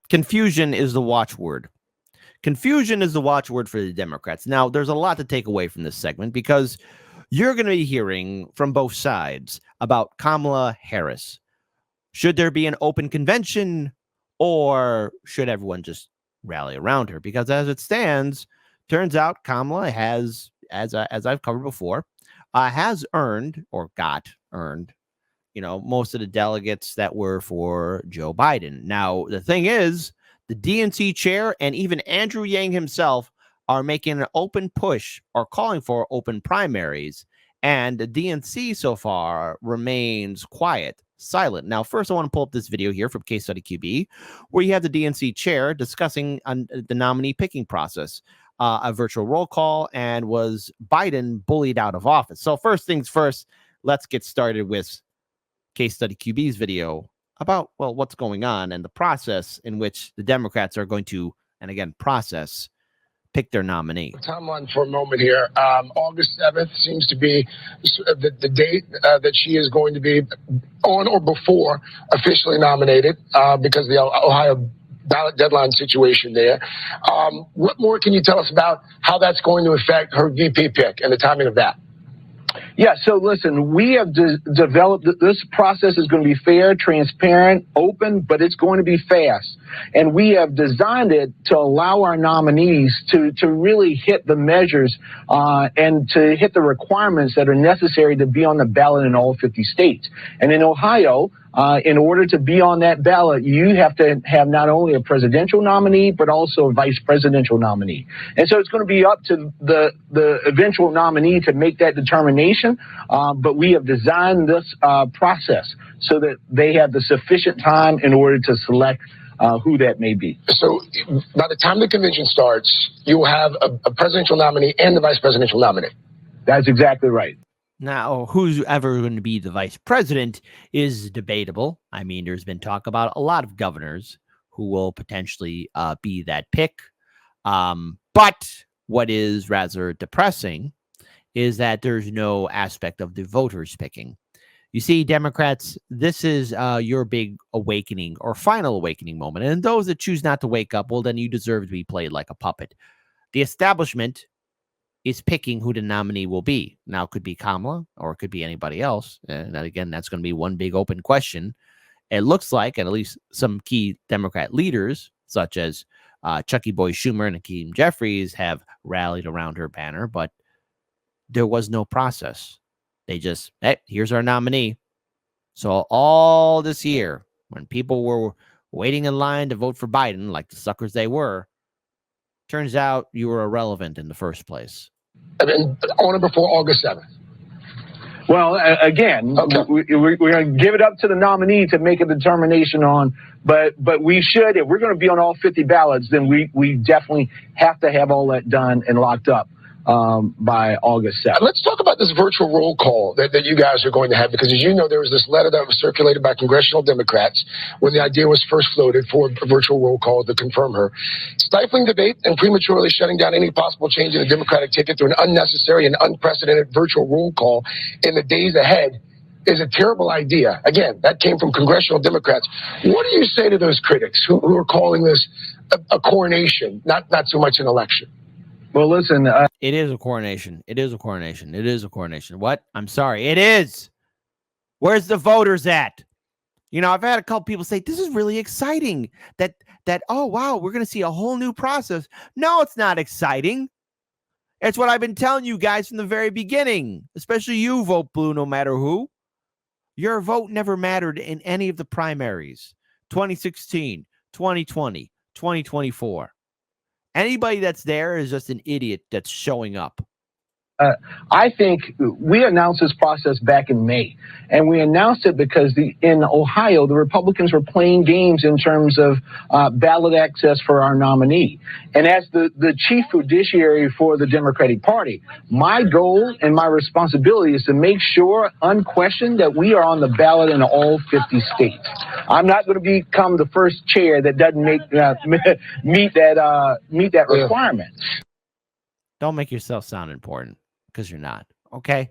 Confusion is the watchword. Confusion is the watchword for the Democrats. Now, there's a lot to take away from this segment because you're going to be hearing from both sides about Kamala Harris. Should there be an open convention or should everyone just rally around her? Because as it stands, turns out Kamala has, as I've covered before, has earned most of the delegates that were for Joe Biden. Now, the thing is, the DNC chair and even Andrew Yang himself are making an open push or calling for open primaries. And the DNC so far remains quiet, silent. Now, first, I want to pull up this video here from Case Study QB, where you have the DNC chair discussing the nominee picking process, a virtual roll call, and was Biden bullied out of office. So first things first, let's get started with Case Study QB's video about, well, what's going on and the process in which the Democrats are going to, and again, pick their nominee. Timeline for a moment here. August 7th seems to be the date that she is going to be on or before officially nominated because of the Ohio ballot deadline situation there. What more can you tell us about how that's going to affect her VP pick and the timing of that? Yeah, so listen, we have developed this process is going to be fair, transparent, open, but it's going to be fast. And we have designed it to allow our nominees to really hit the measures and to hit the requirements that are necessary to be on the ballot in all 50 states. And in Ohio, in order to be on that ballot, you have to have not only a presidential nominee, but also a vice presidential nominee. And so it's going to be up to the eventual nominee to make that determination. But we have designed this process so that they have the sufficient time in order to select who that may be. So by the time the convention starts, you will have a presidential nominee and the vice presidential nominee. That's exactly right. Now, who's ever going to be the vice president is debatable. I mean, there's been talk about a lot of governors who will potentially be that pick. But what is rather depressing is that there's no aspect of the voters picking. You see, Democrats, this is your big awakening or final awakening moment. And those that choose not to wake up, well, then you deserve to be played like a puppet. The establishment is picking who the nominee will be. Now, it could be Kamala or it could be anybody else. And again, that's going to be one big open question. It looks like, and at least some key Democrat leaders, such as Chucky Boy Schumer and Hakeem Jeffries, have rallied around her banner, but there was no process. They just, hey, here's our nominee. So all this year, when people were waiting in line to vote for Biden, like the suckers they were, turns out you were irrelevant in the first place. And then on or before August 7th. Well, again, okay. We're going to give it up to the nominee to make a determination on, but we should, if we're going to be on all 50 ballots, then we definitely have to have all that done and locked up by August 7th. Let's talk about this virtual roll call that you guys are going to have, because as you know, there was this letter that was circulated by congressional Democrats when the idea was first floated for a virtual roll call to confirm her. Stifling debate and prematurely shutting down any possible change in the Democratic ticket through an unnecessary and unprecedented virtual roll call in the days ahead is a terrible idea. Again, that came from congressional Democrats. What do you say to those critics who are calling this a coronation, not so much an election? Well, listen. It is a coronation. It is a coronation. It is a coronation. What? I'm sorry. It is. Where's the voters at? You know, I've had a couple people say, this is really exciting. That oh, wow, we're going to see a whole new process. No, it's not exciting. It's what I've been telling you guys from the very beginning, especially you, vote blue no matter who. Your vote never mattered in any of the primaries. 2016, 2020, 2024. Anybody that's there is just an idiot that's showing up. I think we announced this process back in May, and we announced it because in Ohio, the Republicans were playing games in terms of ballot access for our nominee. And as the chief fiduciary for the Democratic Party, my goal and my responsibility is to make sure, unquestioned, that we are on the ballot in all 50 states. I'm not going to become the first chair that doesn't meet that requirement. Don't make yourself sound important, because you're not, okay?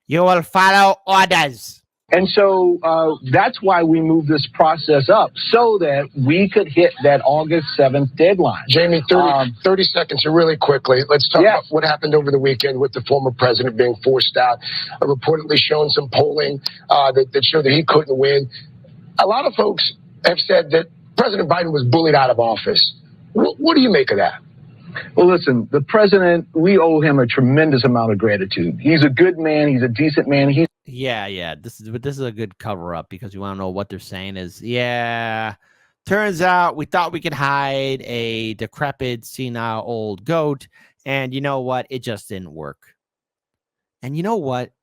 You will follow orders. And so that's why we moved this process up, so that we could hit that August 7th deadline. Jamie, 30 seconds here really quickly. Let's talk about what happened over the weekend with the former president being forced out, reportedly showing some polling that showed that he couldn't win. A lot of folks have said that President Biden was bullied out of office. What do you make of that? Well, listen, the president, we owe him a tremendous amount of gratitude. He's a good man. He's a decent man. Yeah. This is a good cover up, because you want to know what they're saying is, turns out we thought we could hide a decrepit, senile old goat, and you know what? It just didn't work. And you know what?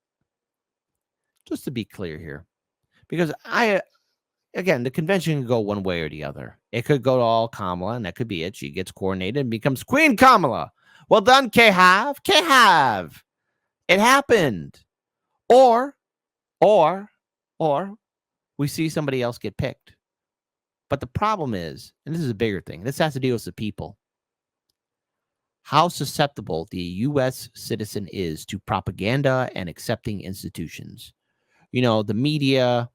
Just to be clear here, because again, the convention can go one way or the other. It could go to all Kamala, and that could be it. She gets coordinated and becomes Queen Kamala. Well done, K-Have. K-Have. It happened. Or we see somebody else get picked. But the problem is, and this is a bigger thing, this has to deal with the people, how susceptible the U.S. citizen is to propaganda and accepting institutions. You know, the media,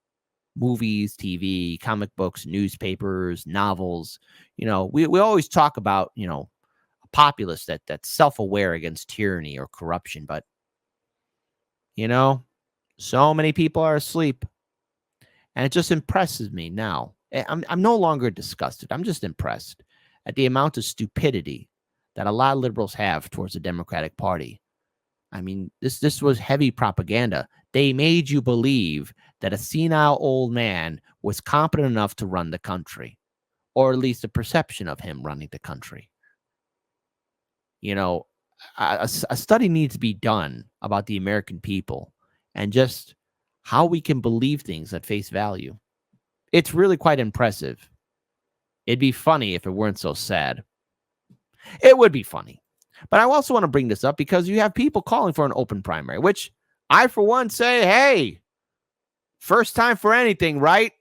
movies, TV, comic books, newspapers, novels. You know, we always talk about, you know, a populace that's self-aware against tyranny or corruption. But, you know, so many people are asleep. And it just impresses me now. I'm no longer disgusted. I'm just impressed at the amount of stupidity that a lot of liberals have towards the Democratic Party. I mean, this was heavy propaganda. They made you believe that a senile old man was competent enough to run the country, or at least a perception of him running the country. You know, a study needs to be done about the American people and just how we can believe things at face value. It's really quite impressive. It'd be funny if it weren't so sad. It would be funny. But I also want to bring this up because you have people calling for an open primary, which I, for one, say, hey, first time for anything, right?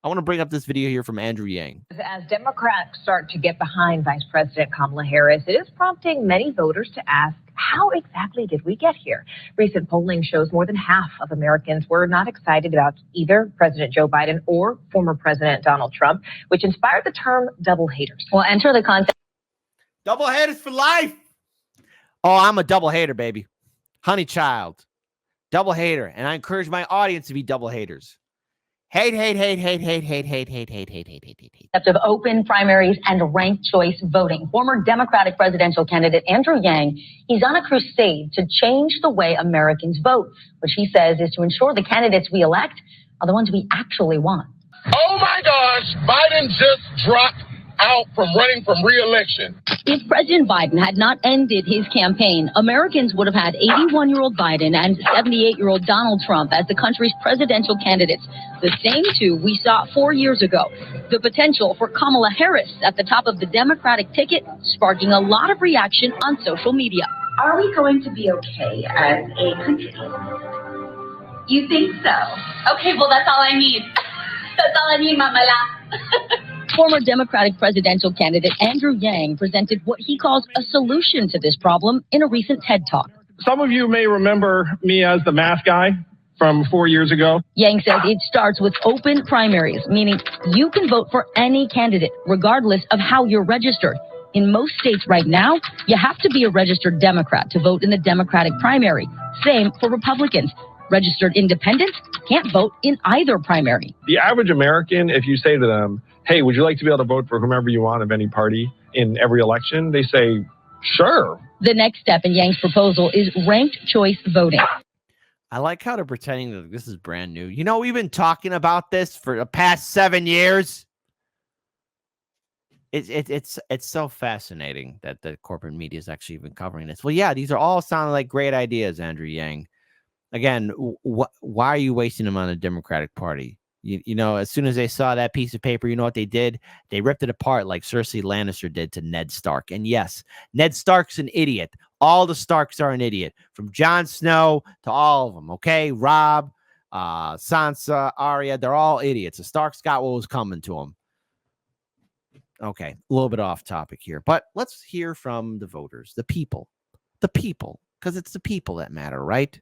I want to bring up this video here from Andrew Yang. As Democrats start to get behind Vice President Kamala Harris, it is prompting many voters to ask, how exactly did we get here? Recent polling shows more than half of Americans were not excited about either President Joe Biden or former President Donald Trump, which inspired the term double haters. Well, enter the context. Double haters for life. Oh, I'm a double hater, baby. Honey child. Double hater. And I encourage my audience to be double haters. Hate. Of open primaries and ranked choice voting. Former Democratic presidential candidate Andrew Yang, he's on a crusade to change the way Americans vote, which he says is to ensure the candidates we elect are the ones we actually want. Oh my gosh, Biden just dropped out from running from re-election. If President Biden had not ended his campaign, Americans would have had 81-year-old Biden and 78-year-old Donald Trump as the country's presidential candidates, the same two we saw 4 years ago. The potential for Kamala Harris at the top of the Democratic ticket sparking a lot of reaction on social media. Are we going to be okay as a country? You think so? Okay, well, that's all I need. That's all I need, Mamala. Former Democratic presidential candidate Andrew Yang presented what he calls a solution to this problem in a recent TED Talk. Some of you may remember me as the math guy from 4 years ago. Yang says it starts with open primaries, meaning you can vote for any candidate, regardless of how you're registered. In most states right now, you have to be a registered Democrat to vote in the Democratic primary. Same for Republicans. Registered independents can't vote in either primary. The average American, if you say to them, hey, would you like to be able to vote for whomever you want of any party in every election? They say, sure. The next step in Yang's proposal is ranked choice voting. I like how they're pretending that this is brand new. You know, we've been talking about this for the past 7 years. It's so fascinating that the corporate media is actually even covering this. Well, yeah, these are all sounding like great ideas, Andrew Yang. Again, why are you wasting them on the Democratic Party? You know, as soon as they saw that piece of paper, you know what they did? They ripped it apart like Cersei Lannister did to Ned Stark. And yes, Ned Stark's an idiot. All the Starks are an idiot, from Jon Snow to all of them, okay? Robb, Sansa, Arya, they're all idiots. The Starks got what was coming to them. Okay, a little bit off topic here, but let's hear from the voters, the people, because it's the people that matter, right?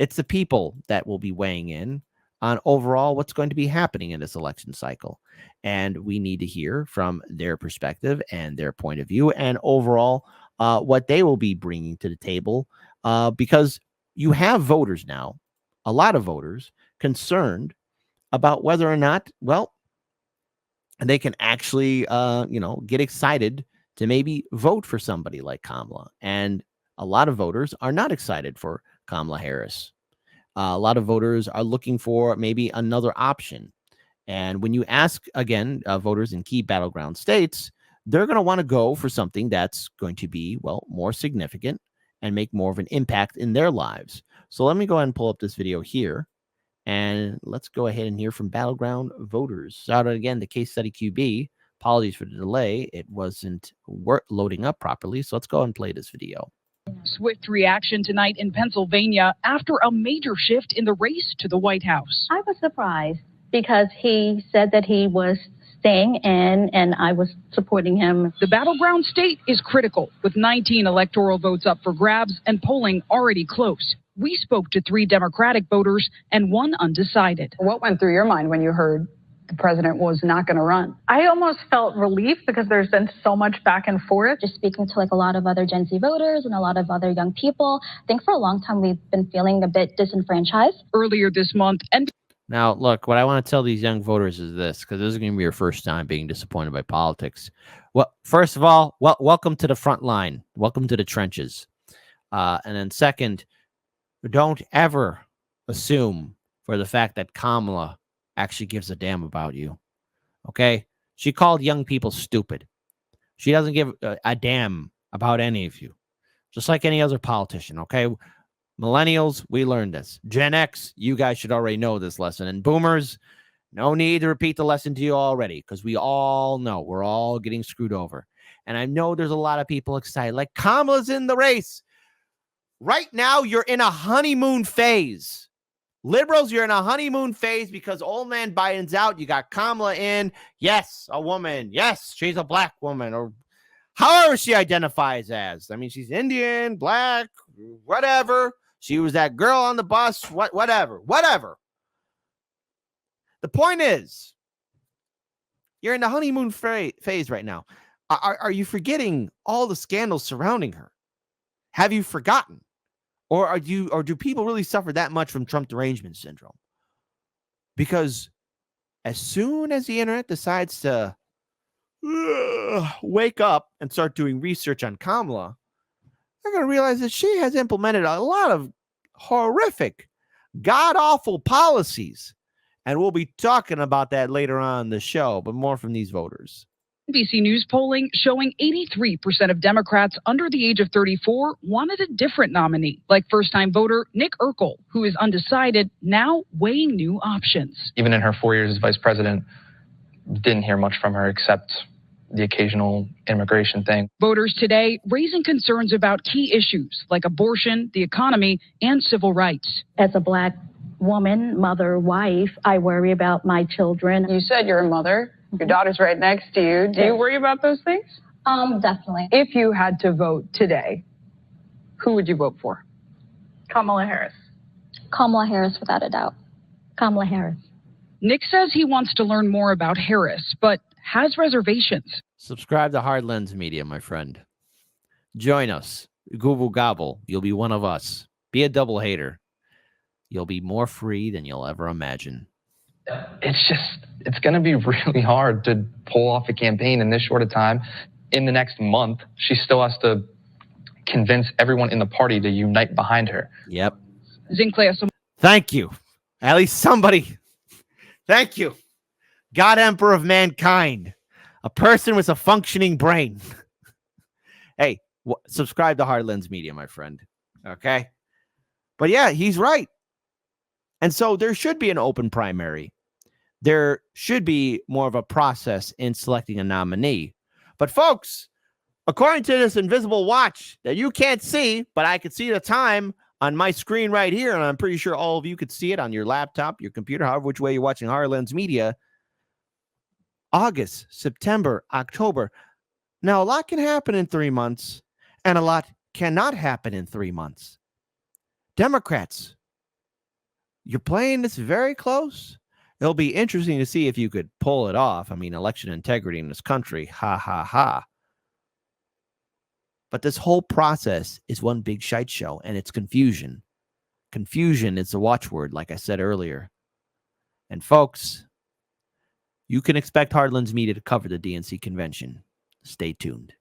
It's the people that will be weighing in on overall what's going to be happening in this election cycle. And we need to hear from their perspective and their point of view and overall what they will be bringing to the table, because you have voters now, a lot of voters concerned about whether or not, well, they can actually, get excited to maybe vote for somebody like Kamala. And a lot of voters are not excited for Kamala Harris. A lot of voters are looking for maybe another option. And when you ask, again, voters in key battleground states, they're going to want to go for something that's going to be, well, more significant and make more of an impact in their lives. So let me go ahead and pull up this video here. And let's go ahead and hear from battleground voters. Shout out again to Case Study QB. Apologies for the delay. It wasn't loading up properly. So let's go and play this video. Swift reaction tonight in Pennsylvania after a major shift in the race to the White House. I was surprised because he said that he was staying in, and I was supporting him. The battleground state is critical, with 19 electoral votes up for grabs and polling already close. We spoke to 3 Democratic voters and 1 undecided. What went through your mind when you heard the president was not going to run? I almost felt relief because there's been so much back and forth. Just speaking to a lot of other Gen Z voters and a lot of other young people, I think for a long time we've been feeling a bit disenfranchised. Earlier this month, and now, look, what I want to tell these young voters is this, because this is going to be your first time being disappointed by politics. Well, first of all, welcome to the front line. Welcome to the trenches. And then second, don't ever assume for the fact that Kamala actually gives a damn about you. Okay? She called young people stupid. She doesn't give a damn about any of you. Just like any other politician, okay? Millennials, we learned this. Gen X, you guys should already know this lesson. And boomers, no need to repeat the lesson to you already, because we all know we're all getting screwed over. And I know there's a lot of people excited, like Kamala's in the race. Right now, you're in a honeymoon phase. Liberals, you're in a honeymoon phase because old man Biden's out. You got Kamala in. Yes, a woman. Yes, she's a black woman, or however she identifies as. I mean, she's Indian, black, whatever. She was that girl on the bus, whatever. The point is, you're in the honeymoon phase right now. Are you forgetting all the scandals surrounding her? Have you forgotten? Or do people really suffer that much from Trump derangement syndrome? Because as soon as the internet decides to wake up and start doing research on Kamala, they're going to realize that she has implemented a lot of horrific, god-awful policies. And we'll be talking about that later on in the show, but more from these voters. NBC News polling showing 83% of Democrats under the age of 34 wanted a different nominee, like first-time voter Nick Urkel, who is undecided, now weighing new options. Even in her 4 years as vice president, didn't hear much from her except the occasional immigration thing. Voters today raising concerns about key issues like abortion, the economy, and civil rights. As a black woman, mother, wife, I worry about my children. You said you're a mother. Your daughter's right next to you. Do you worry about those things? Definitely. If you had to vote today, who would you vote for? Kamala Harris. Kamala Harris, without a doubt. Kamala Harris. Nick says he wants to learn more about Harris, but has reservations. Subscribe to Hard Lens Media, my friend. Join us. Google Gobble. You'll be one of us. Be a double hater. You'll be more free than you'll ever imagine. It's going to be really hard to pull off a campaign in this short a time. In the next month, she still has to convince everyone in the party to unite behind her. Yep. Thank you. At least somebody. Thank you. God Emperor of mankind. A person with a functioning brain. Hey, subscribe to Hard Lens Media, my friend. Okay? But yeah, he's right. And so there should be an open primary. There should be more of a process in selecting a nominee. But folks, according to this invisible watch that you can't see, but I could see the time on my screen right here, and I'm pretty sure all of you could see it on your laptop, your computer, however which way you're watching Hard Lens Media. August, September, October. Now, a lot can happen in 3 months, and a lot cannot happen in 3 months. Democrats, you're playing this very close. It'll be interesting to see if you could pull it off. I mean, election integrity in this country, ha, ha, ha. But this whole process is one big shite show, and it's confusion. Confusion is the watchword, like I said earlier. And folks, you can expect Heartland's Media to cover the DNC convention. Stay tuned.